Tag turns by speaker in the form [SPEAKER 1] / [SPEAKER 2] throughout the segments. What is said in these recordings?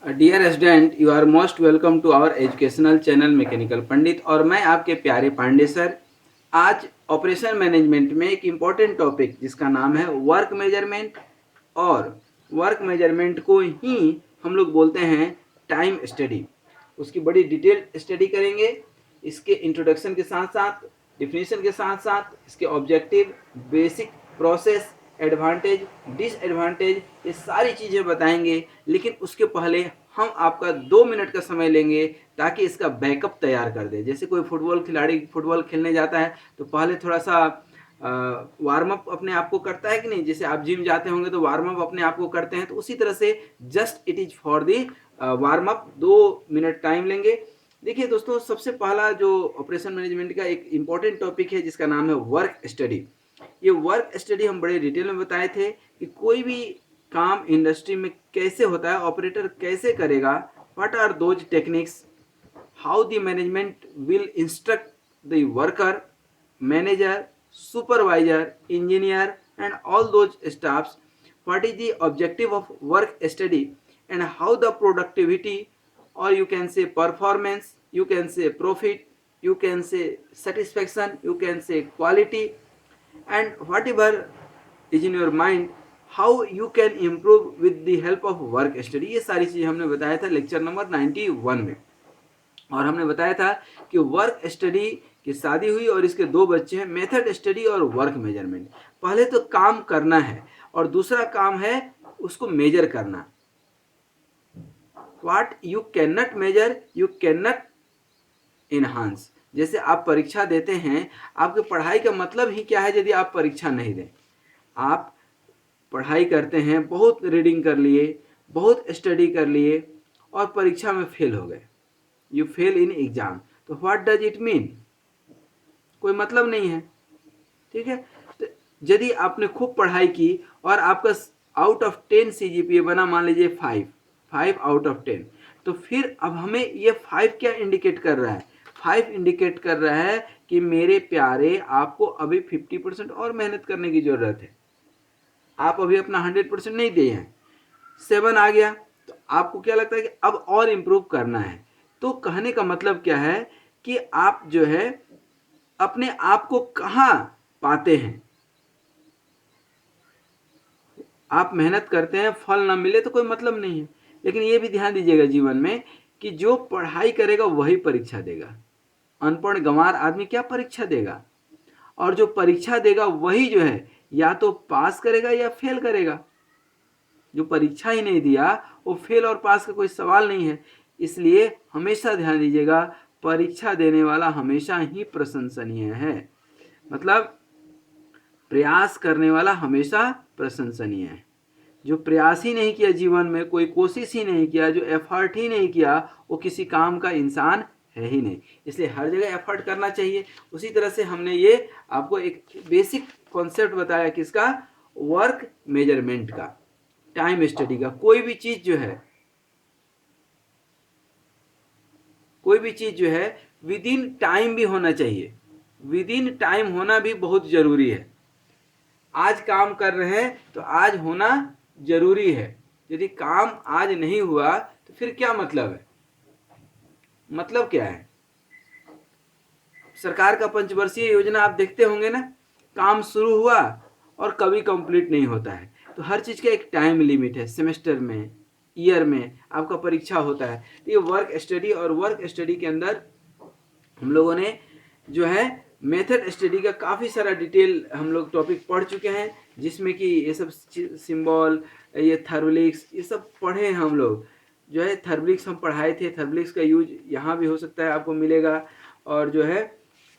[SPEAKER 1] Dear student, you are most welcome to our educational channel mechanical Pandit. और मैं आपके प्यारे पांडे सर। आज ऑपरेशन मैनेजमेंट में एक इम्पॉर्टेंट टॉपिक जिसका नाम है वर्क मेजरमेंट, और वर्क मेजरमेंट को ही हम लोग बोलते हैं टाइम स्टडी। उसकी बड़ी डिटेल स्टडी करेंगे। इसके इंट्रोडक्शन के साथ साथ, डिफिनीशन के साथ साथ, इसके objective, basic process, advantage, disadvantage, ये सारी चीज़ें बताएंगे। लेकिन उसके पहले हम आपका 2 मिनट का समय लेंगे ताकि इसका बैकअप तैयार कर दे। जैसे कोई फुटबॉल खिलाड़ी फुटबॉल खेलने जाता है तो पहले थोड़ा सा वार्म अप अपने आप को करता है कि नहीं। जैसे आप जिम जाते होंगे तो वार्म अप अपने आप को करते हैं, तो उसी तरह से just it is for the warm up. 2 minute time लेंगे। देखिए दोस्तों, सबसे पहला जो ऑपरेशन मैनेजमेंट का एक इम्पॉर्टेंट टॉपिक है जिसका नाम है वर्क स्टडी। ये वर्क स्टडी हम बड़े डिटेल में बताए थे कि कोई भी काम इंडस्ट्री में कैसे होता है, ऑपरेटर कैसे करेगा, what are those techniques, how the management will instruct the worker, manager, supervisor, engineer and all those staffs, what is the objective of work study, and how the productivity, or you can say performance, you can say profit, you can say satisfaction, you can say quality, and whatever is in your mind, how you can improve with the help of work study। ये सारी चीज़ हमने बताया था lecture number 91 में। और हमने बताया था कि वर्क स्टडी की शादी हुई और इसके 2 बच्चे हैं, मेथड स्टडी और वर्क मेजरमेंट। पहले तो काम करना है और दूसरा काम है उसको मेजर करना। What you can not measure you can not enhance. जैसे आप परीक्षा देते हैं, आपकी पढ़ाई का मतलब ही क्या है यदि आप परीक्षा नहीं दें। आप पढ़ाई करते हैं, बहुत रीडिंग कर लिए, बहुत स्टडी कर लिए और परीक्षा में फेल हो गए, यू फेल इन एग्जाम, तो व्हाट डज इट मीन? कोई मतलब नहीं है। ठीक है। तो यदि आपने खूब पढ़ाई की और आपका आउट ऑफ 10 CGPA बना, मान लीजिए 5 आउट ऑफ 10, तो फिर अब हमें ये 5 क्या इंडिकेट कर रहा है? 5 इंडिकेट कर रहा है कि मेरे प्यारे, आपको अभी 50% और मेहनत करने की जरूरत है। आप अभी अपना 100% नहीं दिए हैं। 7 आ गया तो आपको क्या लगता है कि अब और इम्प्रूव करना है। तो कहने का मतलब क्या है कि आप जो है अपने आप को कहाँ पाते हैं। आप मेहनत करते हैं, फल ना मिले तो कोई मतलब नहीं है। लेकिन ये भी ध्यान दीजिएगा जीवन में कि जो पढ़ाई करेगा वही परीक्षा देगा। अनपढ़ गंवार आदमी क्या परीक्षा देगा? और जो परीक्षा देगा वही जो है या तो पास करेगा या फेल करेगा। जो परीक्षा ही नहीं दिया वो फेल और पास का कोई सवाल नहीं है। इसलिए हमेशा ध्यान दीजिएगा, परीक्षा देने वाला हमेशा ही प्रशंसनीय है। मतलब प्रयास करने वाला हमेशा प्रशंसनीय है। जो प्रयास ही नहीं किया जीवन में, कोई कोशिश ही नहीं किया, जो एफर्ट ही नहीं किया, वो किसी काम का इंसान है ही नहीं। इसलिए हर जगह एफर्ट करना चाहिए। उसी तरह से हमने ये आपको एक बेसिक कॉन्सेप्ट बताया किसका? वर्क मेजरमेंट का, टाइम स्टडी का। कोई भी चीज जो है विद इन टाइम भी होना चाहिए। विद इन टाइम होना भी बहुत जरूरी है। आज काम कर रहे हैं तो आज होना जरूरी है। यदि काम आज नहीं हुआ तो फिर क्या मतलब है? मतलब क्या है? सरकार का पंचवर्षीय योजना आप देखते होंगे ना, काम शुरू हुआ और कभी कंप्लीट नहीं होता है। तो हर चीज का एक टाइम लिमिट है। सेमेस्टर में, ईयर में आपका परीक्षा होता है। तो ये वर्क स्टडी, और वर्क स्टडी के अंदर हम लोगों ने जो है मेथड स्टडी का काफ़ी सारा डिटेल हम लोग टॉपिक पढ़ चुके हैं, जिसमें कि ये सब सिंबल, ये थर्मलिक्स, ये सब पढ़े हैं हम लोग। जो है थर्मलिक्स हम पढ़ाए थे। थर्मलिक्स का यूज यहाँ भी हो सकता है, आपको मिलेगा। और जो है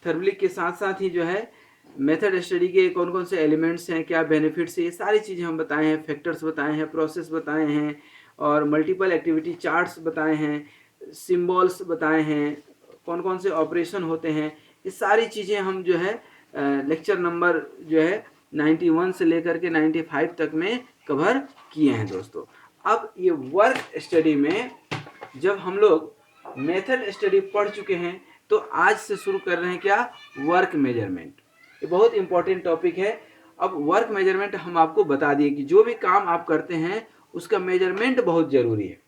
[SPEAKER 1] थर्मलिक के साथ साथ ही जो है मेथड स्टडी के कौन कौन से एलिमेंट्स हैं, क्या बेनिफिट्स हैं, ये सारी चीज़ें हम बताए हैं। फैक्टर्स बताए हैं, प्रोसेस बताए हैं, और मल्टीपल एक्टिविटी चार्ट्स बताए हैं, सिम्बॉल्स बताए हैं, कौन कौन से ऑपरेशन होते हैं। ये सारी चीज़ें हम जो है लेक्चर नंबर जो है 91 से लेकर के 95 तक में कवर किए हैं दोस्तों। अब ये वर्क स्टडी में जब हम लोग मेथड स्टडी पढ़ चुके हैं, तो आज से शुरू कर रहे हैं क्या? Work measurement. ये बहुत इंपॉर्टेंट टॉपिक है। अब वर्क मेजरमेंट हम आपको बता दिए कि जो भी काम आप करते हैं उसका मेजरमेंट बहुत ज़रूरी है।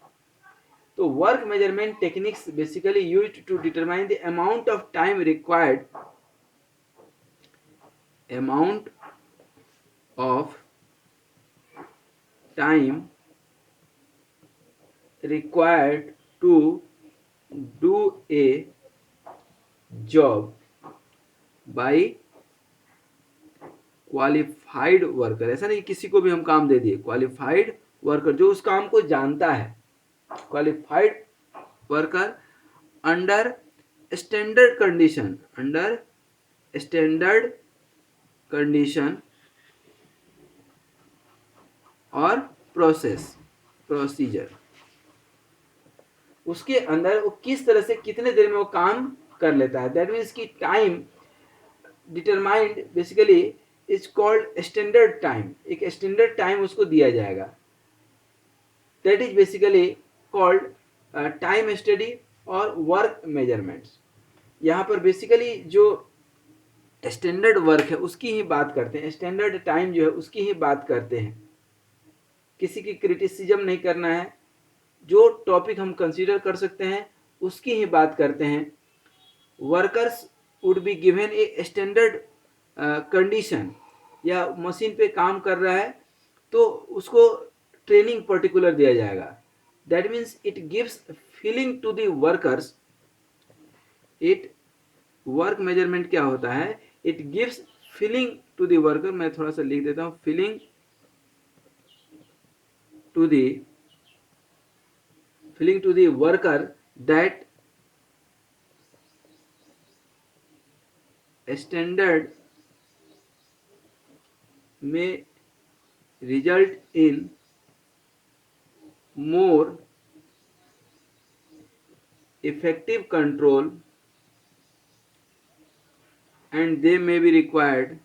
[SPEAKER 1] तो work measurement techniques basically used to determine the amount of time required, amount of time required to do a job by qualified worker. ऐसा नहीं किसी को भी हम काम दे दिए, क्वालिफाइड वर्कर जो उस काम को जानता है, qualified worker under standard condition, under standard condition और प्रोसीजर, उसके अंदर वो किस तरह से कितने देर में वो काम कर लेता है। दैट मीन्स कि time determined basically is called standard time, एक स्टैंडर्ड टाइम उसको दिया जाएगा। That is basically called time study और वर्क मेजरमेंट्स। यहाँ पर बेसिकली जो स्टैंडर्ड वर्क है उसकी ही बात करते हैं, स्टैंडर्ड टाइम जो है उसकी ही बात करते हैं। किसी की क्रिटिसिज्म नहीं करना है, जो टॉपिक हम कंसीडर कर सकते हैं उसकी ही बात करते हैं। Workers would be given a standard condition, या मशीन पे काम कर रहा है तो उसको ट्रेनिंग पर्टिकुलर दिया जाएगा। That means it gives feeling to the workers, it work measurement क्या होता है, it gives feeling to the worker. मैं थोड़ा सा लिख देता हूँ, feeling to the worker that standard may result in more effective control, and they may be required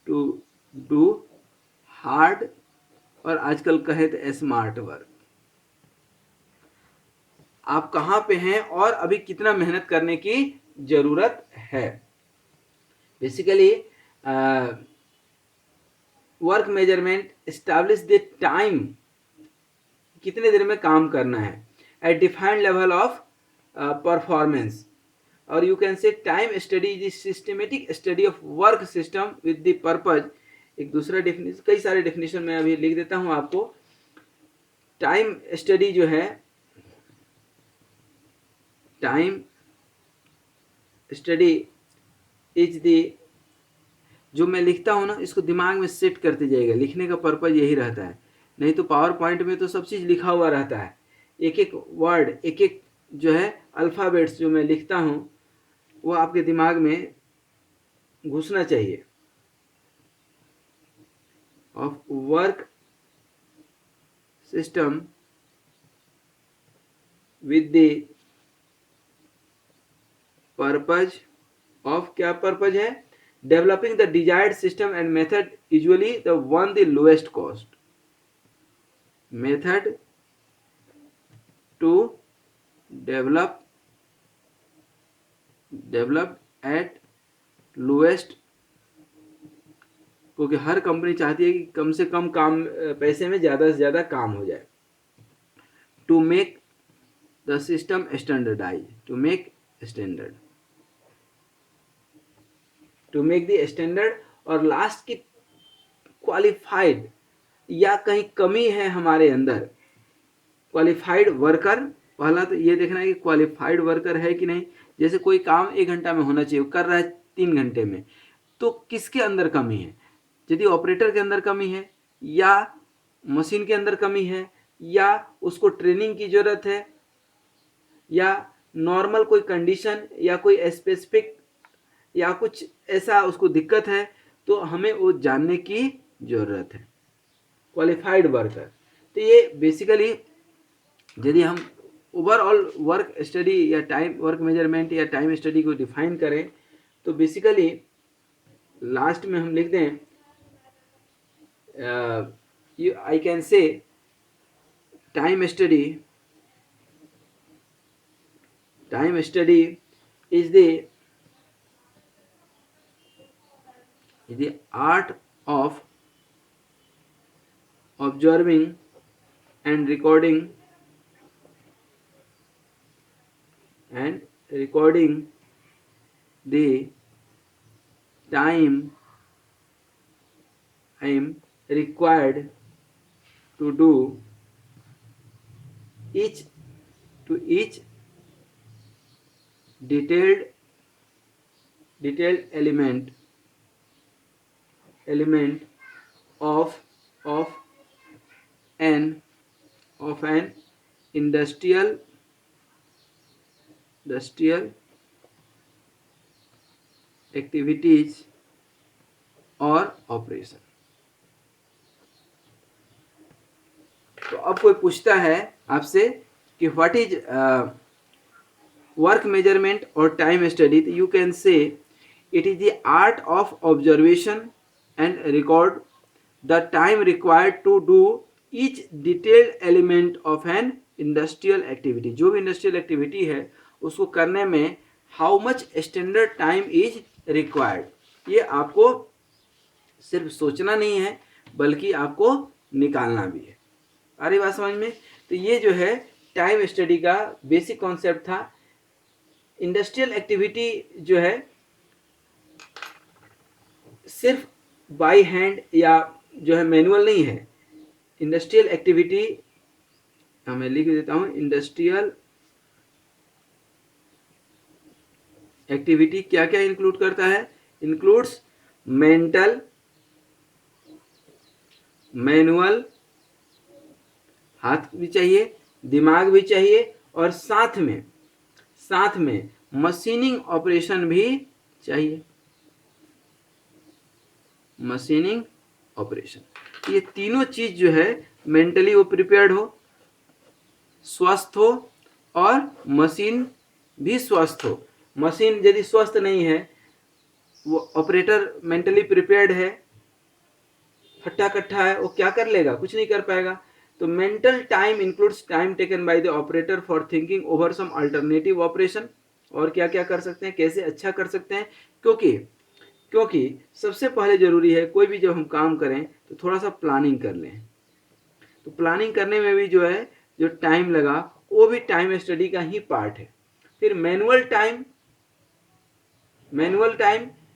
[SPEAKER 1] to do hard और आजकल कहे तो स्मार्ट वर्क। आप कहाँ पे हैं और अभी कितना मेहनत करने की जरूरत है। Basically work measurement establish the time, कितने देर में काम करना है, at defined level of performance. और you can say time study is systematic study of work system with the purpose. एक दूसरा डेफिनेशन, कई सारे डेफिनेशन मैं अभी लिख देता हूं आपको। टाइम स्टडी जो है, टाइम स्टडी इज द, जो मैं लिखता हूं ना इसको दिमाग में सेट करते जाइएगा, लिखने का पर्पज यही रहता है। नहीं तो पावर पॉइंट में तो सब चीज लिखा हुआ रहता है, एक एक वर्ड, एक एक जो है अल्फाबेट्स जो मैं लिखता हूं वो आपके दिमाग में घुसना चाहिए। Of work system with the purpose of, क्या पर्पज है, developing the desired system and method, usually the one the lowest cost, method to develop at lowest, क्योंकि हर कंपनी चाहती है कि कम से कम काम पैसे में ज़्यादा से ज़्यादा काम हो जाए। To make the system standardize, to make standard, to make the standard. और लास्ट की क्वालिफाइड, या कहीं कमी है हमारे अंदर, क्वालिफाइड वर्कर। पहला तो ये देखना है कि क्वालिफाइड वर्कर है कि नहीं। जैसे कोई काम 1 घंटा में होना चाहिए, कर रहा है 3 घंटे में, तो किसके अंदर कमी है। यदि ऑपरेटर के अंदर कमी है, या मशीन के अंदर कमी है, या उसको ट्रेनिंग की जरूरत है, या नॉर्मल कोई कंडीशन या कोई स्पेसिफिक या कुछ ऐसा उसको दिक्कत है, तो हमें वो जानने की जरूरत है, क्वालिफाइड वर्कर। तो ये बेसिकली यदि हम ओवरऑल वर्क स्टडी या टाइम वर्क मेजरमेंट या टाइम स्टडी को डिफाइन करें, तो बेसिकली लास्ट में हम लिख दें, I can say time study is the the art of observing and recording the time I am required to do each each detailed element of of an industrial activities और operation. तो अब कोई पूछता है आपसे कि व्हाट इज वर्क मेजरमेंट और time study, तो you can say it is the art of observation and record the time required to do each detailed element of an industrial activity. जो भी इंडस्ट्रियल एक्टिविटी है उसको करने में how much standard time is required, ये आपको सिर्फ सोचना नहीं है बल्कि आपको निकालना भी है। आ रही बात समझ में? तो ये जो है टाइम स्टडी का बेसिक कॉन्सेप्ट था। इंडस्ट्रियल एक्टिविटी जो है सिर्फ बाय हैंड या जो है मैनुअल नहीं है। इंडस्ट्रियल एक्टिविटी मैं लिख देता हूं, इंडस्ट्रियल एक्टिविटी क्या क्या इंक्लूड करता है? इंक्लूड्स मेंटल, मैनुअल, हाथ भी चाहिए, दिमाग भी चाहिए, और साथ में मशीनिंग ऑपरेशन भी चाहिए। मशीनिंग ऑपरेशन, ये तीनों चीज जो है मेंटली वो प्रिपेयर्ड हो, स्वस्थ हो, और मशीन भी स्वस्थ हो। मशीन यदि स्वस्थ नहीं है, वो ऑपरेटर मेंटली प्रिपेयर्ड है, फट्टा कट्ठा है, वो क्या कर लेगा? कुछ नहीं कर पाएगा। तो mental time includes time taken by the operator for thinking over some alternative operation. और क्या क्या कर सकते हैं, कैसे अच्छा कर सकते हैं, क्योंकि सबसे पहले जरूरी है कोई भी जब हम काम करें तो थोड़ा सा प्लानिंग कर लें। तो प्लानिंग करने में भी जो है जो टाइम लगा वो भी टाइम स्टडी का ही पार्ट है। फिर मैनुअल टाइम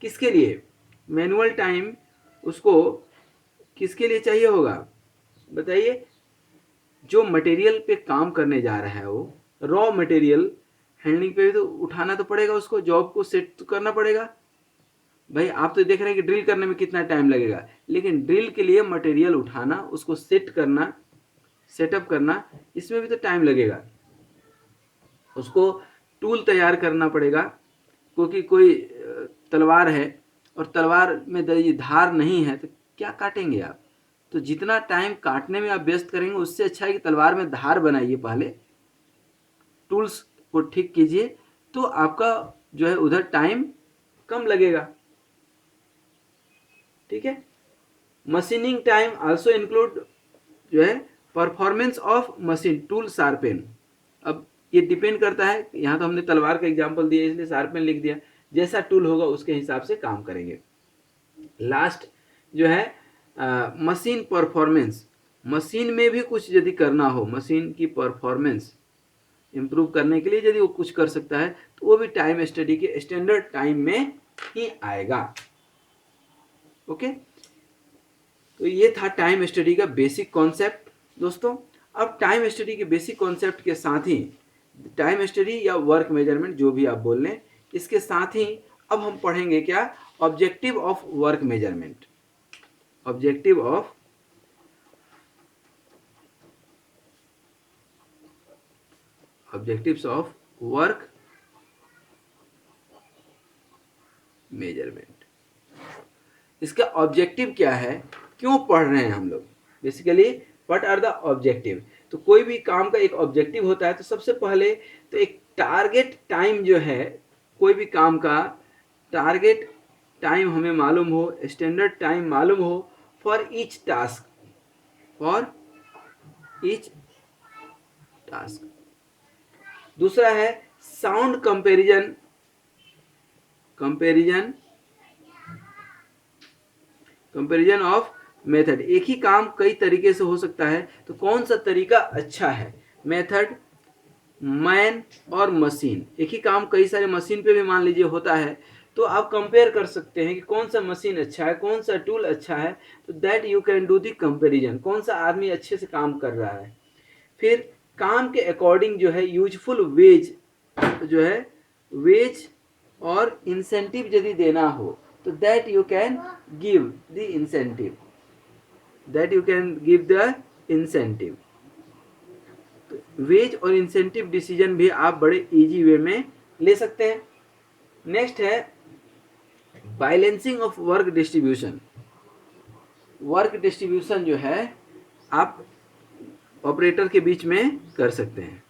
[SPEAKER 1] किसके लिए? मैनुअल टाइम उसको किसके लिए चाहिए होगा बताइए? जो मटेरियल पे काम करने जा रहा है, वो रॉ मटेरियल हैंडलिंग पे भी तो उठाना तो पड़ेगा, उसको जॉब को सेट तो करना पड़ेगा। भाई आप तो देख रहे हैं कि ड्रिल करने में कितना टाइम लगेगा, लेकिन ड्रिल के लिए मटेरियल उठाना, उसको सेट करना, सेटअप करना, इसमें भी तो टाइम लगेगा। उसको टूल तैयार करना पड़ेगा, क्योंकि कोई तलवार है और तलवार में धार नहीं है तो क्या काटेंगे आप? तो जितना टाइम काटने में आप व्यस्त करेंगे उससे अच्छा है कि तलवार में धार बनाइए, पहले टूल्स को ठीक कीजिए, तो आपका जो है उधर टाइम कम लगेगा। ठीक है। मशीनिंग टाइम आल्सो इंक्लूड जो है performance of machine tool sharpen. अब ये डिपेंड करता है, यहाँ तो हमने तलवार का एग्जांपल दिया इसलिए शार्पेन लिख दिया, जैसा टूल होगा उसके हिसाब से काम करेंगे। लास्ट जो है मशीन परफॉर्मेंस। मशीन में भी कुछ यदि करना हो, मशीन की परफॉर्मेंस इंप्रूव करने के लिए यदि वो कुछ कर सकता है तो वो भी टाइम स्टडी के स्टैंडर्ड टाइम में ही आएगा। ओके, तो ये था टाइम स्टडी का बेसिक कॉन्सेप्ट दोस्तों। अब टाइम स्टडी के बेसिक कॉन्सेप्ट के साथ ही टाइम स्टडी या वर्क मेजरमेंट जो भी आप बोल लें, इसके साथ ही अब हम पढ़ेंगे क्या? Objective of work measurement. Objectives of work measurement. इसका ऑब्जेक्टिव क्या है, क्यों पढ़ रहे हैं हम लोग? Basically what are the objective. तो कोई भी काम का एक ऑब्जेक्टिव होता है। तो सबसे पहले तो एक टारगेट टाइम जो है, कोई भी काम का टारगेट टाइम हमें मालूम हो, स्टैंडर्ड टाइम मालूम हो फॉर ईच टास्क, दूसरा है sound comparison comparison of method, एक ही काम कई तरीके से हो सकता है, तो कौन सा तरीका अच्छा है। मेथड, मैन और मशीन, एक ही काम कई सारे मशीन पे भी मान लीजिए होता है, तो आप कंपेयर कर सकते हैं कि कौन सा मशीन अच्छा है, कौन सा टूल अच्छा है, तो that you can do the comparison, कौन सा आदमी अच्छे से काम कर रहा है। फिर काम के अकॉर्डिंग जो है यूजफुल वेज जो है, वेज और इंसेंटिव यदि देना हो तो that you can give the incentive, that you can give the incentive. Wage और इंसेंटिव डिसीजन भी आप बड़े इजी वे में ले सकते हैं। नेक्स्ट है balancing of work distribution. Work distribution जो है आप ऑपरेटर के बीच में कर सकते हैं।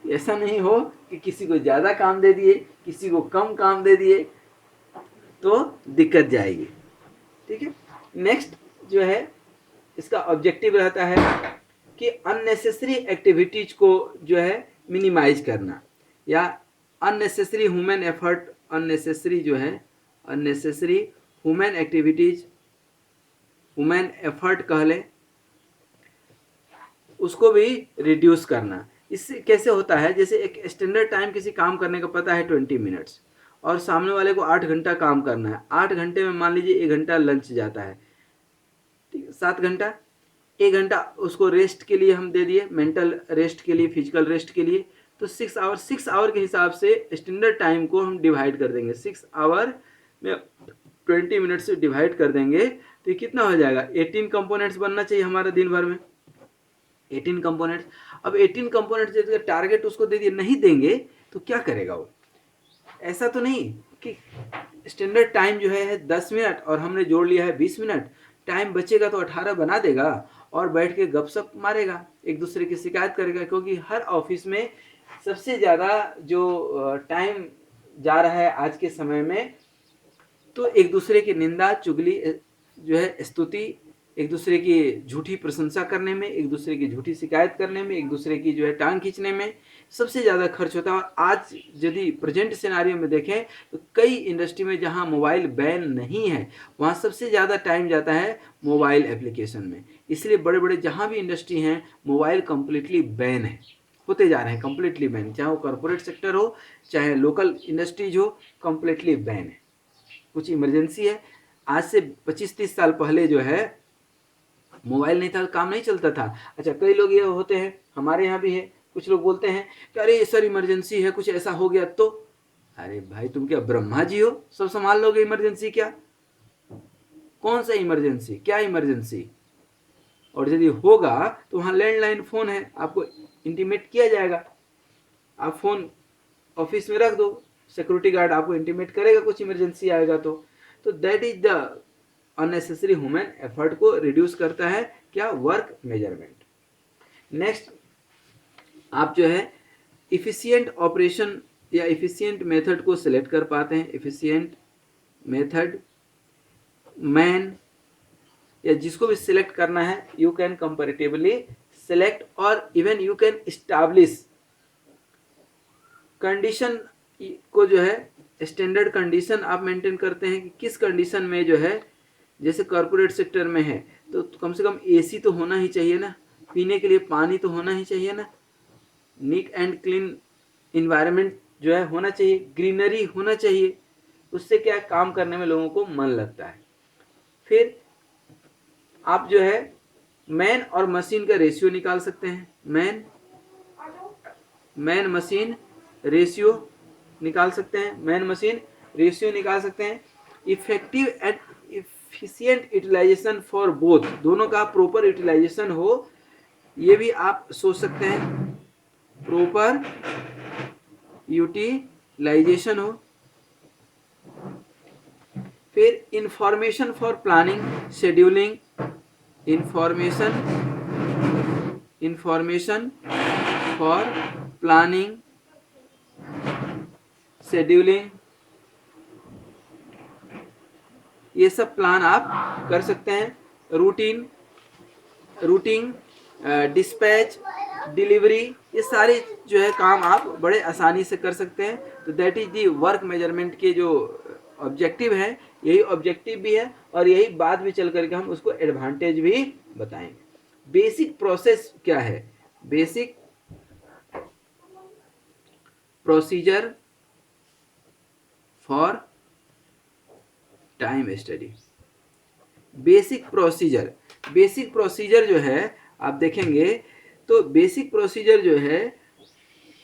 [SPEAKER 1] ऐसा नहीं हो कि किसी को ज़्यादा काम दे दिए, किसी को कम काम दे दिए, तो दिक्कत जाएगी। ठीक है। नेक्स्ट जो है इसका ऑब्जेक्टिव रहता है कि अननेसेसरी एक्टिविटीज को जो है मिनिमाइज करना, या अननेसेसरी ह्यूमन एफर्ट, अननेसेसरी जो है unnecessary human activities, human effort कह लें, उसको भी रिड्यूस करना। इससे कैसे होता है, जैसे एक स्टैंडर्ड टाइम किसी काम करने का पता है 20 मिनट्स, और सामने वाले को 8 घंटा काम करना है, 8 घंटे में मान लीजिए 1 घंटा लंच जाता है, ठीक है, 7 घंटा, 1 घंटा उसको रेस्ट के लिए हम दे दिए, मेंटल रेस्ट के लिए, फिजिकल रेस्ट के लिए, तो 6 आवर के हिसाब से स्टैंडर्ड टाइम को हम डिवाइड कर देंगे, 6 आवर में 20 मिनट से डिवाइड कर देंगे, तो ये कितना हो जाएगा, 18 कंपोनेंट्स बनना चाहिए हमारा दिन भर में, 18 कंपोनेंट्स। अब 18 कंपोनेंट्स टारगेट उसको दे दिए, नहीं देंगे तो क्या करेगा वो। ऐसा तो नहीं कि स्टैंडर्ड टाइम जो है 10 मिनट और हमने जोड़ लिया है 20 मिनट, टाइम बचेगा तो 18 बना देगा और बैठ के गपशप मारेगा, एक दूसरे की शिकायत करेगा, क्योंकि हर ऑफिस में सबसे ज़्यादा जो टाइम जा रहा है आज के समय में, तो एक दूसरे की निंदा चुगली जो है, स्तुति, एक दूसरे की झूठी प्रशंसा करने में, एक दूसरे की झूठी शिकायत करने में, एक दूसरे की जो है टांग खींचने में सबसे ज़्यादा खर्च होता है। और आज यदि प्रेजेंट सिनारियो में देखें तो कई इंडस्ट्री में जहां मोबाइल बैन नहीं है, वहां सबसे ज़्यादा टाइम जाता है मोबाइल एप्लीकेशन में। इसलिए बड़े बड़े जहां भी इंडस्ट्री हैं, मोबाइल कम्प्लीटली बैन है, होते जा रहे हैं कम्प्लीटली बैन, चाहे वो कॉरपोरेट सेक्टर हो चाहे लोकल इंडस्ट्रीज हो, कम्प्लीटली बैन है। कुछ इमरजेंसी है, आज से 25-30 साल पहले जो है मोबाइल नहीं था, काम नहीं चलता था। अच्छा, कई लोग ये होते हैं, हमारे यहाँ भी है, कुछ लोग बोलते हैं कि अरे सर इमरजेंसी है, कुछ ऐसा हो गया तो, अरे भाई तुम क्या ब्रह्मा जी हो, सब संभाल लोगे इमरजेंसी क्या, कौन सा इमरजेंसी, क्या इमरजेंसी। और यदि होगा तो वहाँ लैंडलाइन फ़ोन है, आपको इंटीमेट किया जाएगा, आप फ़ोन ऑफिस में रख दो, सिक्योरिटी गार्ड आपको इंटीमेट करेगा कुछ इमरजेंसी आएगा तो that is the unnecessary human effort को रिड्यूस करता है क्या, वर्क मेजरमेंट। नेक्स्ट आप जो है इफिशिएंट ऑपरेशन या इफिशिएंट मेथड को सिलेक्ट कर पाते हैं, इफिशिएंट मेथड, मैन, या जिसको भी सिलेक्ट करना है यू कैन कंपैरेटिवली सिलेक्ट, और even you can establish condition को जो है, स्टैंडर्ड कंडीशन आप मेंटेन करते हैं कि किस कंडीशन में जो है, जैसे कॉरपोरेट सेक्टर में है तो कम से कम एसी तो होना ही चाहिए ना, पीने के लिए पानी तो होना ही चाहिए ना, नीट एंड क्लीन इन्वायरमेंट जो है होना चाहिए, ग्रीनरी होना चाहिए, उससे क्या काम करने में लोगों को मन लगता है। फिर आप जो है मैन और मशीन का रेशियो निकाल सकते हैं, मैन मशीन रेशियो निकाल सकते हैं, मैन मशीन रेशियो निकाल सकते हैं। Effective and efficient utilization for both, दोनों का प्रॉपर यूटिलाइजेशन हो, ये भी आप सोच सकते हैं, प्रॉपर यूटिलाइजेशन हो। फिर information for planning scheduling, information for planning scheduling, ये सब प्लान आप कर सकते हैं। रूटीन डिस्पैच डिलीवरी, ये सारे जो है काम आप बड़े आसानी से कर सकते हैं। तो that is the work measurement के जो ऑब्जेक्टिव है, यही ऑब्जेक्टिव भी है और यही बाद में चल करके हम उसको एडवांटेज भी बताएंगे। बेसिक प्रोसेस क्या है? Basic procedure for time study. Basic procedure जो है आप देखेंगे तो बेसिक प्रोसीजर जो है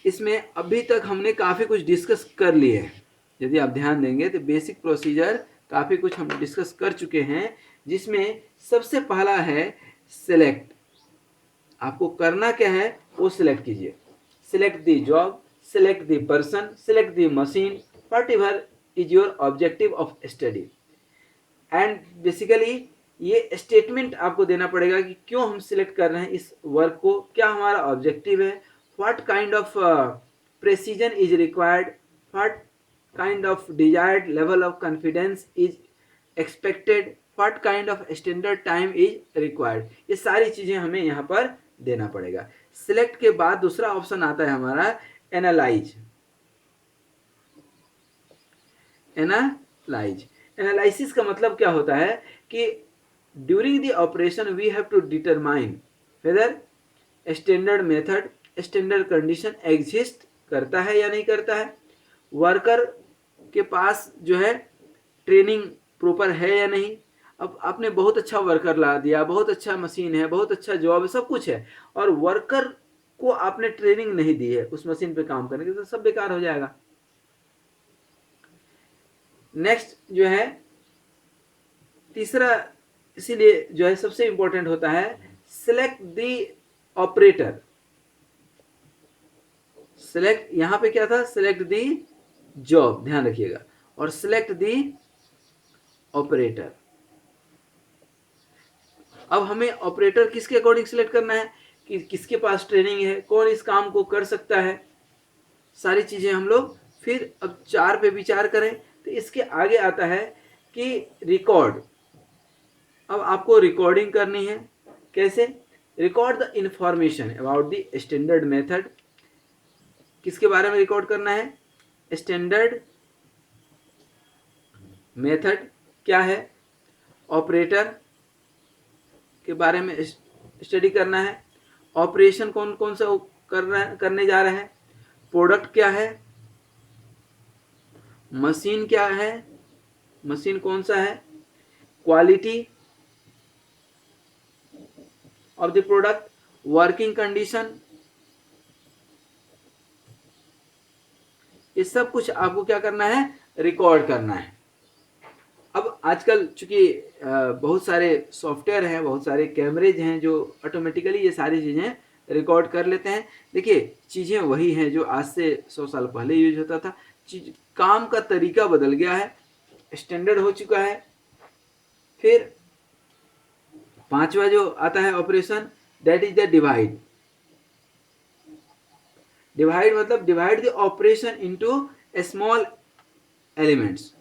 [SPEAKER 1] इसमें अभी तक हमने काफ़ी कुछ डिस्कस कर लिए हैं। यदि आप ध्यान देंगे तो बेसिक प्रोसीजर काफ़ी कुछ हम डिस्कस कर चुके हैं, जिसमें सबसे पहला है सिलेक्ट। आपको करना क्या है वो सिलेक्ट कीजिए। Select the job, select the person, select the machine, what ever is your objective of study. And basically ये स्टेटमेंट आपको देना पड़ेगा कि क्यों हम सिलेक्ट कर रहे हैं इस वर्क को, क्या हमारा ऑब्जेक्टिव है, what kind of precision is required, what kind of desired level of confidence is expected, what kind of standard time is required. ये सारी चीज़ें हमें यहाँ पर देना पड़ेगा। सिलेक्ट के बाद दूसरा ऑप्शन आता है हमारा एनालाइज। एनालिसिस का मतलब क्या होता है कि during the operation we have to determine whether standard method, standard condition exist करता है या नहीं करता है, वर्कर के पास जो है ट्रेनिंग प्रॉपर है या नहीं। अब आपने बहुत अच्छा वर्कर ला दिया, बहुत अच्छा मशीन है, बहुत अच्छा जॉब है, सब कुछ है, और वर्कर को आपने ट्रेनिंग नहीं दी है उस मशीन पे काम करने की, तो सब बेकार हो जाएगा। नेक्स्ट जो है तीसरा, इसीलिए जो है सबसे इंपॉर्टेंट होता है सिलेक्ट द ऑपरेटर। सिलेक्ट यहां पे क्या था, सिलेक्ट द जॉब, ध्यान रखिएगा, और सिलेक्ट द ऑपरेटर। अब हमें ऑपरेटर किसके अकॉर्डिंग सिलेक्ट करना है कि किसके पास ट्रेनिंग है, कौन इस काम को कर सकता है, सारी चीजें हम लोग फिर अब 4 पे विचार करें। तो इसके आगे आता है कि रिकॉर्ड। अब आपको रिकॉर्डिंग करनी है, कैसे? Record the information about the standard method. किसके बारे में रिकॉर्ड करना है? स्टैंडर्ड मेथड क्या है, ऑपरेटर के बारे में स्टडी करना है, ऑपरेशन कौन कौन सा करने जा रहे हैं, प्रोडक्ट क्या है, मशीन क्या है, मशीन कौन सा है, quality of the product, working condition, ये सब कुछ आपको क्या करना है, रिकॉर्ड करना है। अब आजकल चूंकि बहुत सारे सॉफ्टवेयर हैं, बहुत सारे कैमरेज हैं जो ऑटोमेटिकली ये सारी चीज़ें रिकॉर्ड कर लेते हैं। देखिए चीज़ें वही हैं जो आज से 100 साल पहले यूज होता था। काम का तरीका बदल गया है, स्टैंडर्ड हो चुका है। फिर पांचवा जो आता है operation, that is the divide. Divide मतलब divide the operation into small elements.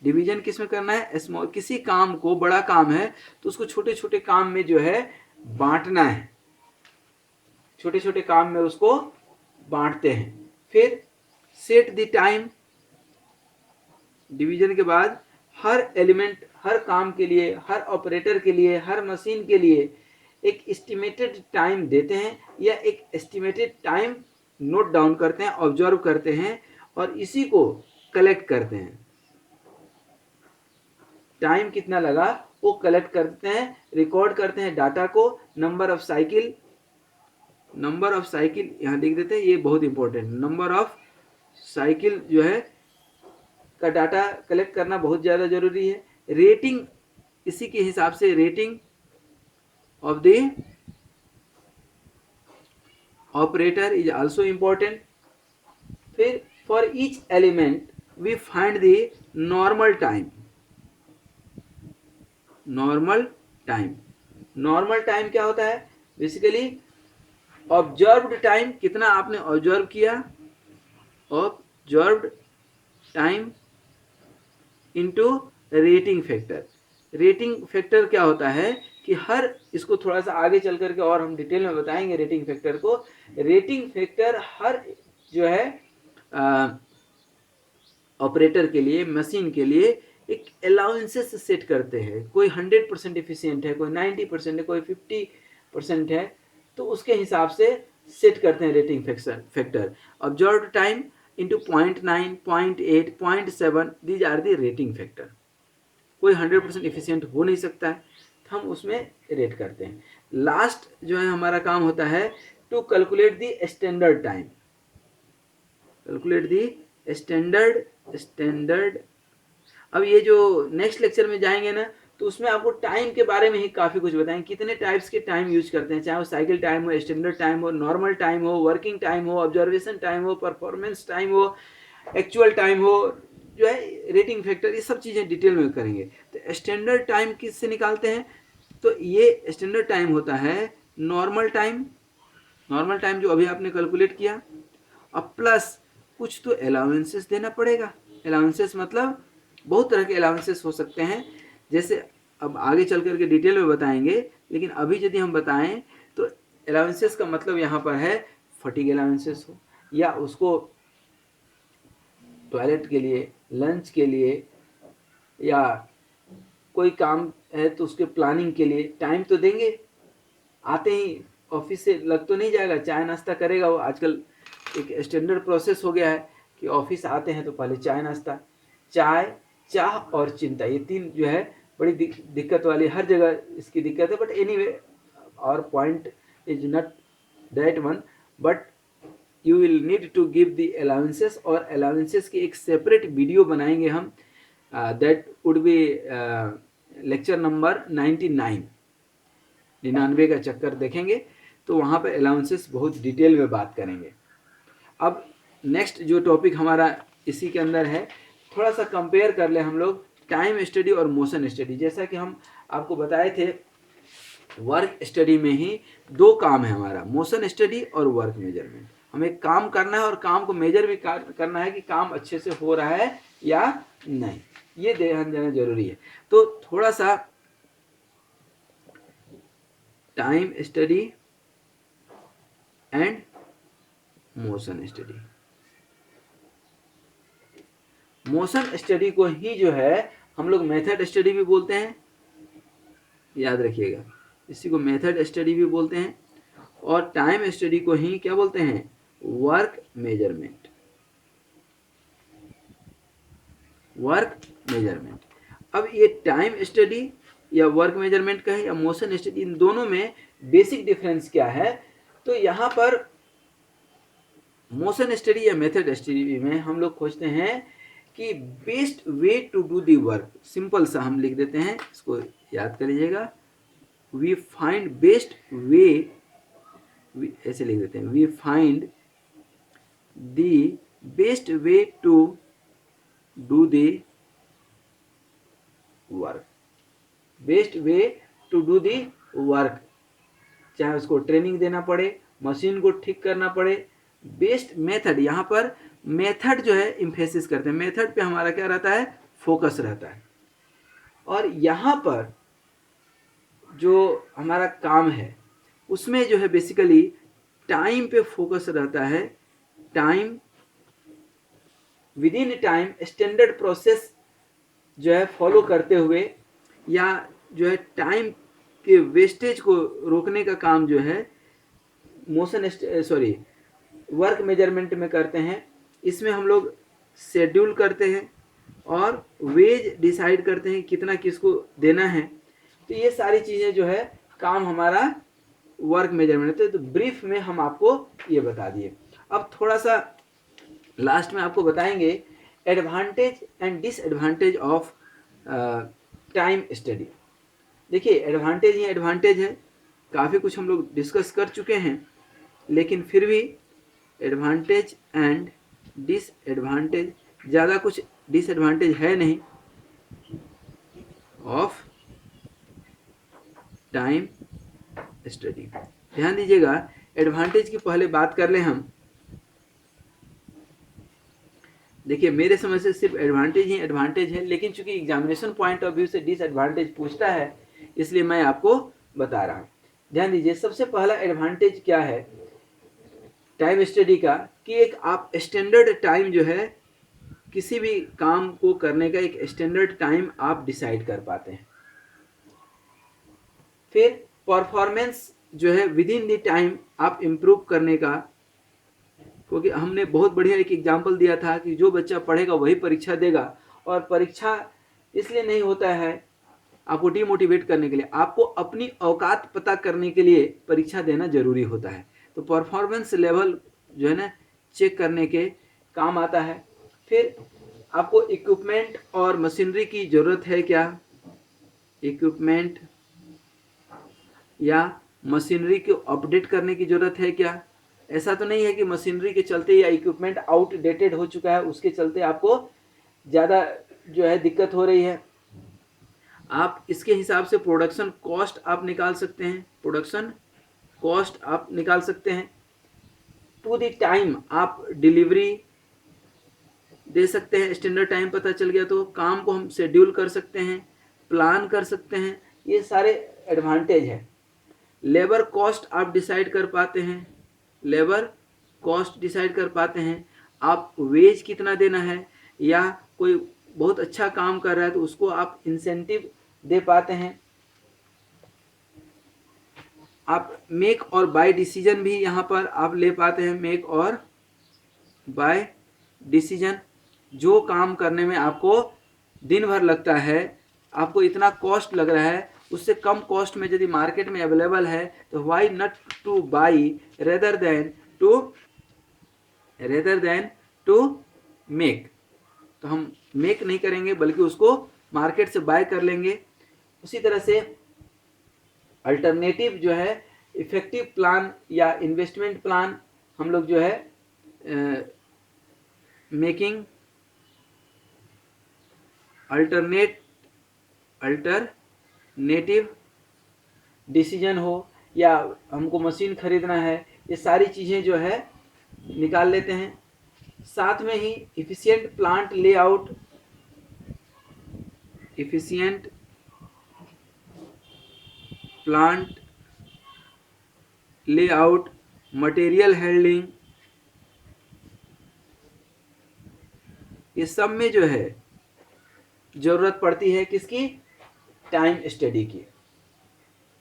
[SPEAKER 1] Division किस में करना है, स्मॉल। किसी काम को, बड़ा काम है तो उसको छोटे छोटे काम में जो है बांटना है, छोटे छोटे काम में उसको बांटते हैं। फिर सेट द टाइम। डिवीजन के बाद हर एलिमेंट, हर काम के लिए, हर ऑपरेटर के लिए, हर मशीन के लिए एक एस्टिमेटेड टाइम देते हैं या एक एस्टिमेटेड टाइम नोट डाउन करते हैं, ऑब्जर्व करते हैं और इसी को कलेक्ट करते हैं। टाइम कितना लगा वो कलेक्ट करते हैं, रिकॉर्ड करते हैं डाटा को। Number of cycle, number of cycle यहाँ लिख देते हैं, ये बहुत इंपॉर्टेंट। नंबर ऑफ साइकिल जो है का डाटा कलेक्ट करना बहुत ज़्यादा जरूरी है। रेटिंग, इसी के हिसाब से rating of the operator is also important. फिर for each element we find the normal time. Normal time, normal time क्या होता है? बेसिकली ऑब्जर्व्ड टाइम, कितना आपने ऑब्जर्व किया, observed time into rating factor. Rating factor क्या होता है कि हर इसको थोड़ा सा आगे चल करके और हम डिटेल में बताएंगे रेटिंग फैक्टर को। रेटिंग फैक्टर हर जो है ऑपरेटर के लिए, मशीन के लिए एक अलाउंसेस सेट करते हैं। कोई 100% एफिशिएंट है, कोई 90% है, कोई 50% है, तो उसके हिसाब से सेट करते हैं rating factor. Observed time into 0.9, 0.8, 0.7, these are the rating factor. कोई 100% एफिशिएंट हो नहीं सकता है, तो हम उसमें रेट करते हैं। लास्ट जो है हमारा काम होता है to calculate the standard time. Calculate the standard. अब ये जो नेक्स्ट लेक्चर में जाएंगे ना, तो उसमें आपको टाइम के बारे में ही काफ़ी कुछ बताएंगे, कितने टाइप्स के टाइम यूज करते हैं, चाहे वो साइकिल टाइम हो, स्टैंडर्ड टाइम हो, नॉर्मल टाइम हो, वर्किंग टाइम हो, ऑब्जर्वेशन टाइम हो, परफॉर्मेंस टाइम हो, एक्चुअल टाइम हो, जो है रेटिंग फैक्टर, ये सब चीज़ें डिटेल में करेंगे। तो स्टैंडर्ड टाइम किससे निकालते हैं? तो ये स्टैंडर्ड टाइम होता है नॉर्मल टाइम, नॉर्मल टाइम जो अभी आपने कैलकुलेट किया, अब प्लस कुछ तो अलाउंसेस देना पड़ेगा। अलाउंसेस मतलब बहुत तरह के अलाउंसेस हो सकते हैं, जैसे अब आगे चल करके डिटेल में बताएंगे, लेकिन अभी यदि हम बताएं तो अलाउंसेस का मतलब यहाँ पर है फटीग अलाउंसेस हो, या उसको टॉयलेट के लिए, लंच के लिए, या कोई काम है तो उसके प्लानिंग के लिए टाइम तो देंगे। आते ही ऑफिस से लग तो नहीं जाएगा, चाय नाश्ता करेगा वो। आजकल एक स्टैंडर्ड प्रोसेस हो गया है कि ऑफिस आते हैं तो पहले चाय नाश्ता, चाय, चाह और चिंता, ये तीन जो है बड़ी दिक्कत वाली, हर जगह इसकी दिक्कत है। बट एनीवे, और point is not that one, but you will need to give the allowances, और अलाउंसेस की एक सेपरेट वीडियो बनाएंगे हम, that would be lecture number 99 का चक्कर देखेंगे, तो वहाँ पे अलाउंसेस बहुत डिटेल में बात करेंगे। अब नेक्स्ट जो टॉपिक हमारा इसी के अंदर है, थोड़ा सा कंपेयर कर ले हम लोग टाइम स्टडी और मोशन स्टडी। जैसा कि हम आपको बताए थे, वर्क स्टडी में ही दो काम है हमारा, मोशन स्टडी और वर्क मेजरमेंट। हमें काम करना है और काम को मेजर भी करना है कि काम अच्छे से हो रहा है या नहीं, ये ध्यान देना जरूरी है। तो थोड़ा सा time study and motion study. Motion study को ही जो है हम लोग मेथड स्टडी भी बोलते हैं, याद रखिएगा, इसी को मेथड स्टडी भी बोलते हैं। और टाइम स्टडी को ही क्या बोलते हैं? Work measurement. Work measurement. अब ये टाइम स्टडी या वर्क मेजरमेंट का है या मोशन स्टडी, इन दोनों में बेसिक डिफरेंस क्या है? तो यहाँ पर मोशन स्टडी या मेथड स्टडी में हम लोग खोजते हैं कि best way to do the work. Simple सा हम लिख देते हैं, इसको याद कर लीजिएगा, वी फाइंड बेस्ट वे, ऐसे लिख देते हैं, we find the best way to do the work. Best way to do the work, चाहे उसको ट्रेनिंग देना पड़े, मशीन को ठीक करना पड़े, बेस्ट मेथड, यहाँ पर मेथड जो है इम्फेसिस करते हैं, मेथड पे हमारा क्या रहता है? फोकस रहता है। और यहाँ पर जो हमारा काम है उसमें जो है बेसिकली टाइम पे फोकस रहता है। Time, with in time standard process जो है फॉलो करते हुए, या जो है टाइम के वेस्टेज को रोकने का काम जो है मोशन वर्क मेजरमेंट में करते हैं। इसमें हम लोग शेड्यूल करते हैं और वेज डिसाइड करते हैं कितना किसको देना है। तो ये सारी चीज़ें जो है काम हमारा वर्क मेजरमेंट है। तो ब्रीफ में हम आपको ये बता दिए। अब थोड़ा सा लास्ट में आपको बताएंगे advantage and disadvantage of time study. देखिए, एडवांटेज ही एडवांटेज है, काफ़ी कुछ हम लोग डिस्कस कर चुके हैं, लेकिन फिर भी एडवांटेज एंड डिसएडवांटेज, ज़्यादा कुछ डिसएडवांटेज है नहीं ऑफ टाइम स्टडी। ध्यान दीजिएगा, एडवांटेज की पहले बात कर लें हम। देखिए, मेरे समझ से सिर्फ एडवांटेज ही एडवांटेज है, लेकिन चूंकि एग्जामिनेशन पॉइंट ऑफ व्यू से डिसएडवांटेज पूछता है, इसलिए मैं आपको बता रहा हूँ। ध्यान दीजिए, सबसे पहला एडवांटेज क्या है टाइम स्टडी का, कि एक आप स्टैंडर्ड टाइम जो है किसी भी काम को करने का एक स्टैंडर्ड टाइम आप डिसाइड कर पाते हैं। फिर परफॉर्मेंस जो है विद इन द टाइम आप इम्प्रूव करने का, क्योंकि हमने बहुत बढ़िया एक एग्जाम्पल दिया था कि जो बच्चा पढ़ेगा वही परीक्षा देगा, और परीक्षा इसलिए नहीं होता है आपको डिमोटिवेट करने के लिए, आपको अपनी औकात पता करने के लिए परीक्षा देना जरूरी होता है। तो परफॉर्मेंस लेवल जो है ना चेक करने के काम आता है। फिर आपको इक्विपमेंट और मशीनरी की ज़रूरत है क्या, इक्विपमेंट या मशीनरी को अपडेट करने की ज़रूरत है क्या। ऐसा तो नहीं है कि मशीनरी के चलते या इक्विपमेंट आउटडेटेड हो चुका है उसके चलते आपको ज़्यादा जो है दिक्कत हो रही है। आप इसके हिसाब से प्रोडक्शन कॉस्ट आप निकाल सकते हैं, प्रोडक्शन कॉस्ट आप निकाल सकते हैं। टू द टाइम आप डिलीवरी दे सकते हैं, स्टैंडर्ड टाइम पता चल गया तो काम को हम शेड्यूल कर सकते हैं, प्लान कर सकते हैं, ये सारे एडवांटेज है। लेबर कॉस्ट आप डिसाइड कर पाते हैं, लेबर कॉस्ट डिसाइड कर पाते हैं, आप वेज कितना देना है, या कोई बहुत अच्छा काम कर रहा है तो उसको आप इंसेंटिव दे पाते हैं। आप मेक और बाय डिसीजन भी यहाँ पर आप ले पाते हैं, मेक और बाय डिसीजन। जो काम करने में आपको दिन भर लगता है, आपको इतना कॉस्ट लग रहा है, उससे कम कॉस्ट में यदि मार्केट में अवेलेबल है तो why not to buy rather than to make. तो हम मेक नहीं करेंगे बल्कि उसको मार्केट से बाय कर लेंगे। उसी तरह से अल्टरनेटिव जो है इफेक्टिव प्लान या इन्वेस्टमेंट प्लान हम लोग जो है मेकिंग अल्टरनेटिव डिसीजन हो, या हमको मशीन खरीदना है, ये सारी चीज़ें जो है निकाल लेते हैं। साथ में ही efficient plant layout, efficient plant layout, material handling, ये सब में जो है ज़रूरत पड़ती है किसकी, टाइम स्टडी की।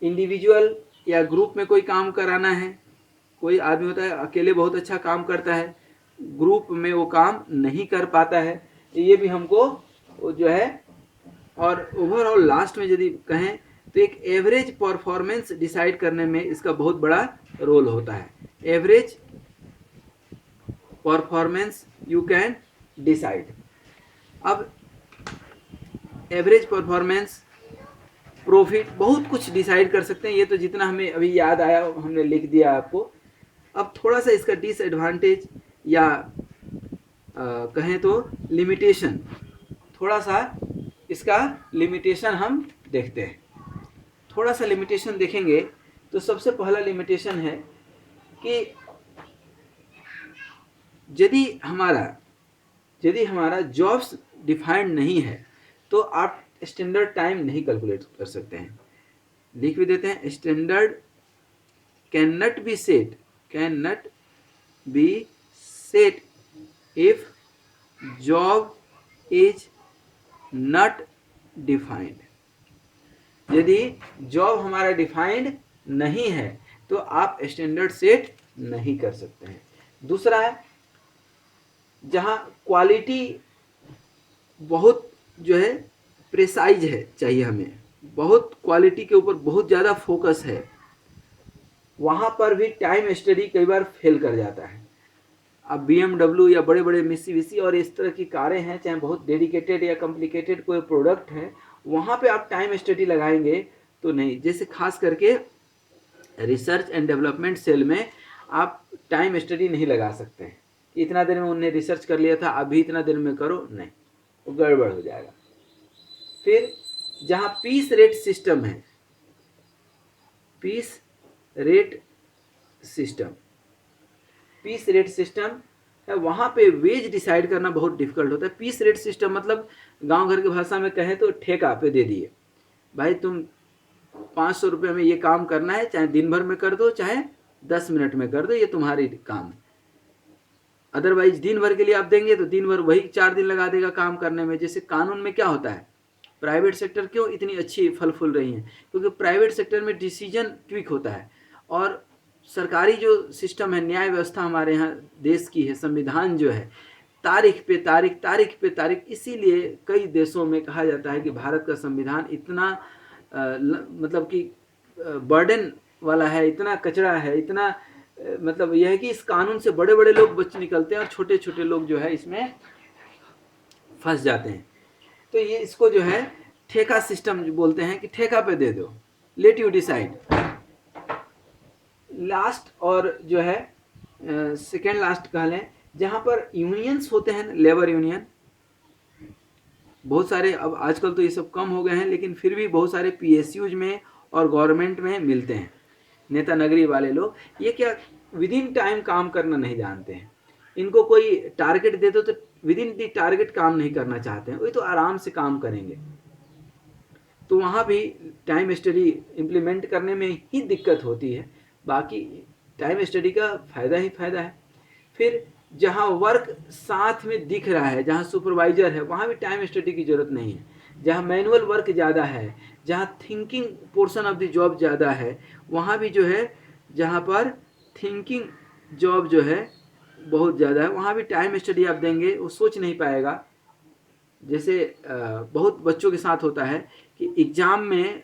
[SPEAKER 1] इंडिविजुअल या ग्रुप में कोई काम कराना है, कोई आदमी होता है अकेले बहुत अच्छा काम करता है, ग्रुप में वो काम नहीं कर पाता है, ये भी हमको जो है। और ओवरऑल लास्ट में यदि कहें तो एक एवरेज परफॉर्मेंस डिसाइड करने में इसका बहुत बड़ा रोल होता है। Average performance you can decide. अब एवरेज परफॉर्मेंस, प्रॉफिट, बहुत कुछ डिसाइड कर सकते हैं। ये तो जितना हमें अभी याद आया हमने लिख दिया आपको। अब थोड़ा सा इसका डिसएडवांटेज या कहें तो लिमिटेशन, थोड़ा सा इसका लिमिटेशन हम देखते हैं। थोड़ा सा लिमिटेशन देखेंगे तो सबसे पहला लिमिटेशन है कि यदि हमारा जॉब्स डिफाइंड नहीं है तो आप स्टैंडर्ड टाइम नहीं कैलकुलेट कर सकते हैं। लिख भी देते हैं, standard can not be set if job is not defined. यदि जॉब हमारा डिफाइंड नहीं है तो आप स्टैंडर्ड सेट नहीं कर सकते हैं। दूसरा है, जहाँ क्वालिटी बहुत जो है प्रेसाइज है, चाहिए हमें बहुत क्वालिटी के ऊपर बहुत ज़्यादा फोकस है, वहाँ पर भी टाइम स्टडी कई बार फेल कर जाता है। अब BMW या बड़े बड़े मित्सुबिशी और इस तरह की कारें हैं, चाहे बहुत डेडिकेटेड या कॉम्प्लिकेटेड कोई प्रोडक्ट है, वहाँ पे आप टाइम स्टडी लगाएंगे तो नहीं। जैसे खास करके रिसर्च एंड डेवलपमेंट सेल में आप टाइम स्टडी नहीं लगा सकते हैं। इतना देर में उन्हें रिसर्च कर लिया था, अभी इतना देर में करो, नहीं, वो गड़बड़ हो जाएगा। फिर जहाँ पीस रेट सिस्टम है, पीस रेट सिस्टम है, वहाँ पे वेज डिसाइड करना बहुत डिफिकल्ट होता है। पीस रेट सिस्टम मतलब गांव घर की भाषा में कहें तो ठेका पे दे दिए, भाई तुम 500 रुपये में ये काम करना है, चाहे दिन भर में कर दो चाहे 10 मिनट में कर दो, ये तुम्हारी काम है। अदरवाइज दिन भर के लिए आप देंगे तो दिन भर वही 4 दिन लगा देगा काम करने में। जैसे कानून में क्या होता है, प्राइवेट सेक्टर क्यों इतनी अच्छी फल फूल रही है, क्योंकि प्राइवेट सेक्टर में डिसीजन क्विक होता है, और सरकारी जो सिस्टम है, न्याय व्यवस्था हमारे यहाँ देश की है, संविधान जो है तारीख पे तारीख, तारीख पे तारीख। इसीलिए कई देशों में कहा जाता है कि भारत का संविधान इतना मतलब कि बर्डन वाला है, इतना कचरा है, इतना मतलब यह है कि इस कानून से बड़े बड़े लोग बच निकलते हैं और छोटे छोटे लोग जो है इसमें फंस जाते हैं। तो ये इसको जो है ठेका सिस्टम बोलते हैं कि ठेका पे दे दो, लेट यू डिसाइड। लास्ट और जो है सेकेंड लास्ट कह लें, जहाँ पर यूनियंस होते हैं, लेबर यूनियन बहुत सारे, अब आजकल तो ये सब कम हो गए हैं, लेकिन फिर भी बहुत सारे पीएसयूज में और गवर्नमेंट में मिलते हैं नेता नगरी वाले लोग। ये क्या विद इन टाइम काम करना नहीं जानते हैं, इनको कोई टारगेट दे दो तो विद इन दी टारगेट काम नहीं करना चाहते हैं, वही तो आराम से काम करेंगे। तो वहाँ भी टाइम स्टडी इम्प्लीमेंट करने में ही दिक्कत होती है, बाकी टाइम स्टडी का फ़ायदा ही फ़ायदा है। फिर जहाँ वर्क साथ में दिख रहा है, जहाँ सुपरवाइजर है, वहाँ भी टाइम स्टडी की ज़रूरत नहीं है। जहाँ मैनुअल वर्क ज़्यादा है, जहाँ thinking portion of the job ज़्यादा है, वहाँ भी जो है, जहाँ पर थिंकिंग जॉब जो है बहुत ज़्यादा है, वहाँ भी टाइम स्टडी आप देंगे वो सोच नहीं पाएगा। जैसे बहुत बच्चों के साथ होता है कि एग्ज़ाम में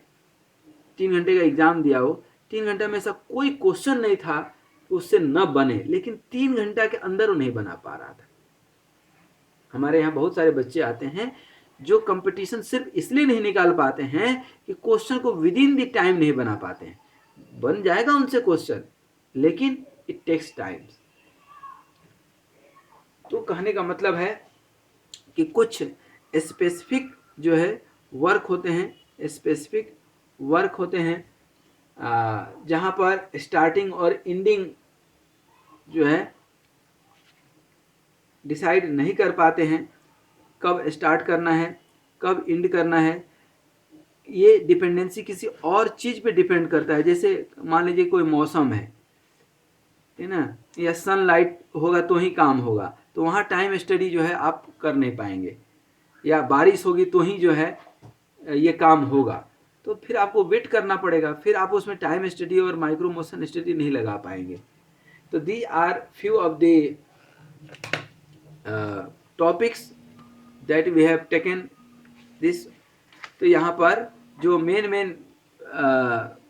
[SPEAKER 1] 3 घंटे का एग्ज़ाम दिया हो, 3 घंटे में ऐसा कोई क्वेश्चन नहीं था कि उससे न बने, लेकिन 3 घंटा के अंदर वो नहीं बना पा रहा था। हमारे यहाँ बहुत सारे बच्चे आते हैं जो कंपटीशन सिर्फ इसलिए नहीं निकाल पाते हैं कि क्वेश्चन को विद इन द टाइम नहीं बना पाते हैं। बन जाएगा उनसे क्वेश्चन, लेकिन इट टेक्स टाइम। तो कहने का मतलब है कि कुछ स्पेसिफिक जो है वर्क होते हैं, स्पेसिफिक वर्क होते हैं जहाँ पर स्टार्टिंग और एंडिंग जो है डिसाइड नहीं कर पाते हैं, कब स्टार्ट करना है कब एंड करना है। ये डिपेंडेंसी किसी और चीज़ पे डिपेंड करता है। जैसे मान लीजिए कोई मौसम है ना, या सनलाइट होगा तो ही काम होगा, तो वहाँ टाइम स्टडी जो है आप कर नहीं पाएंगे, या बारिश होगी तो ही जो है ये काम होगा, तो फिर आपको वेट करना पड़ेगा, फिर आप उसमें टाइम स्टडी और माइक्रो मोशन स्टडी नहीं लगा पाएंगे। तो these are few of the topics that we have taken this. तो यहाँ पर जो मेन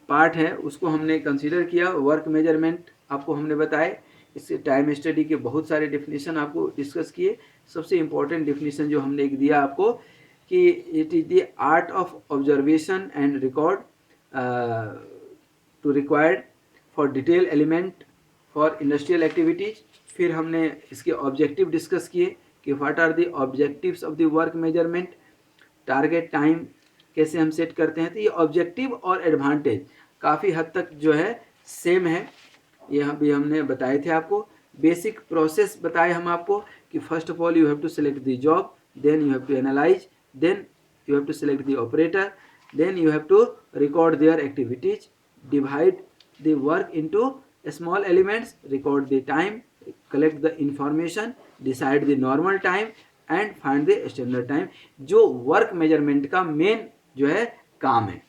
[SPEAKER 1] पार्ट है उसको हमने कंसीडर किया। वर्क मेजरमेंट आपको हमने बताए, इससे टाइम स्टडी के बहुत सारे डेफिनेशन आपको डिस्कस किए। सबसे इम्पोर्टेंट डेफिनेशन जो हमने एक दिया आपको कि it is the art of observation and record to required for detail element for industrial activities. फिर हमने इसके ऑब्जेक्टिव डिस्कस किए कि what are the objectives of the work measurement, target time कैसे हम सेट करते हैं। तो ये ऑब्जेक्टिव और एडवांटेज काफ़ी हद तक जो है सेम है, ये भी हमने बताए थे आपको। बेसिक प्रोसेस बताए हम आपको कि first of all you have to select the job, then you have to analyse, then you have to select the operator, then you have to record their activities, divide the work into small elements, record the time, collect the information, decide the normal time and find the standard time। जो work measurement का main जो है काम है,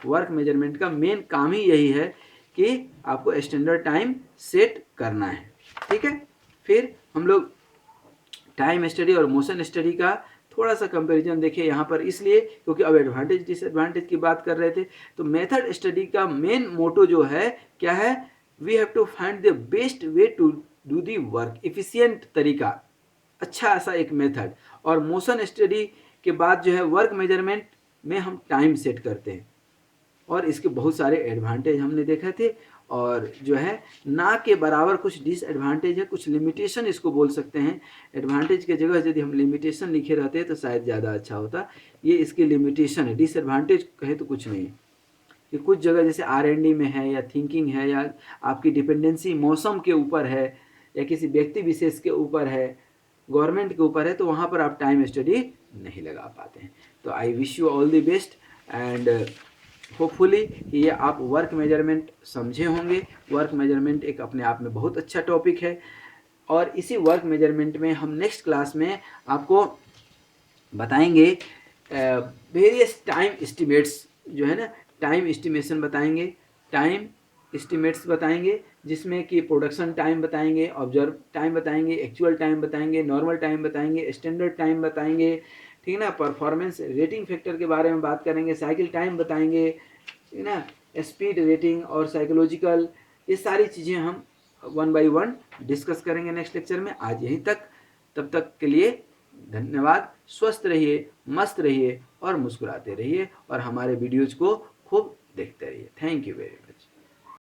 [SPEAKER 1] work measurement का main काम ही यही है कि आपको स्टैंडर्ड टाइम सेट करना है। ठीक है, फिर हम लोग टाइम स्टडी और मोशन स्टडी का थोड़ा सा कंपैरिजन देखिए यहाँ पर, इसलिए क्योंकि अब एडवांटेज डिसएडवांटेज की बात कर रहे थे। तो मेथड स्टडी का मेन मोटो जो है क्या है, we have to find the best way to do the work, efficient तरीका, अच्छा सा एक मेथड। और मोशन स्टडी के बाद जो है वर्क मेजरमेंट में हम टाइम सेट करते हैं, और इसके बहुत सारे एडवांटेज हमने देखे थे, और जो है ना के बराबर कुछ डिसएडवांटेज है, कुछ लिमिटेशन इसको बोल सकते हैं। एडवांटेज की जगह यदि हम लिमिटेशन लिखे रहते तो शायद ज़्यादा अच्छा होता। ये इसकी लिमिटेशन है, डिसएडवांटेज कहे तो कुछ नहीं कि कुछ जगह जैसे R&D में है या थिंकिंग है या आपकी डिपेंडेंसी मौसम के ऊपर है या किसी व्यक्ति विशेष के ऊपर है, गवर्नमेंट के ऊपर है, तो वहाँ पर आप टाइम स्टडी नहीं लगा पाते हैं। तो I wish you all the best and hopefully ये आप वर्क मेजरमेंट समझे होंगे। वर्क मेजरमेंट एक अपने आप में बहुत अच्छा टॉपिक है और इसी वर्क मेजरमेंट में हम नेक्स्ट क्लास में आपको बताएंगे वेरियस टाइम एस्टिमेट्स, जो है ना टाइम एस्टिमेशन बताएंगे, टाइम एस्टिमेट्स बताएंगे, जिसमें कि प्रोडक्शन टाइम बताएंगे, ऑब्जर्व टाइम बताएंगे, एक्चुअल टाइम बताएंगे, नॉर्मल टाइम बताएंगे, स्टैंडर्ड टाइम बताएंगे, ठीक है ना, परफॉर्मेंस रेटिंग फैक्टर के बारे में बात करेंगे, साइकिल टाइम बताएंगे, ठीक है ना, स्पीड रेटिंग और साइकोलॉजिकल, ये सारी चीज़ें हम वन बाय वन डिस्कस करेंगे नेक्स्ट लेक्चर में। आज यहीं तक, तब तक के लिए धन्यवाद। स्वस्थ रहिए, मस्त रहिए और मुस्कुराते रहिए और हमारे वीडियोज़ को खूब देखते रहिए। Thank you very much.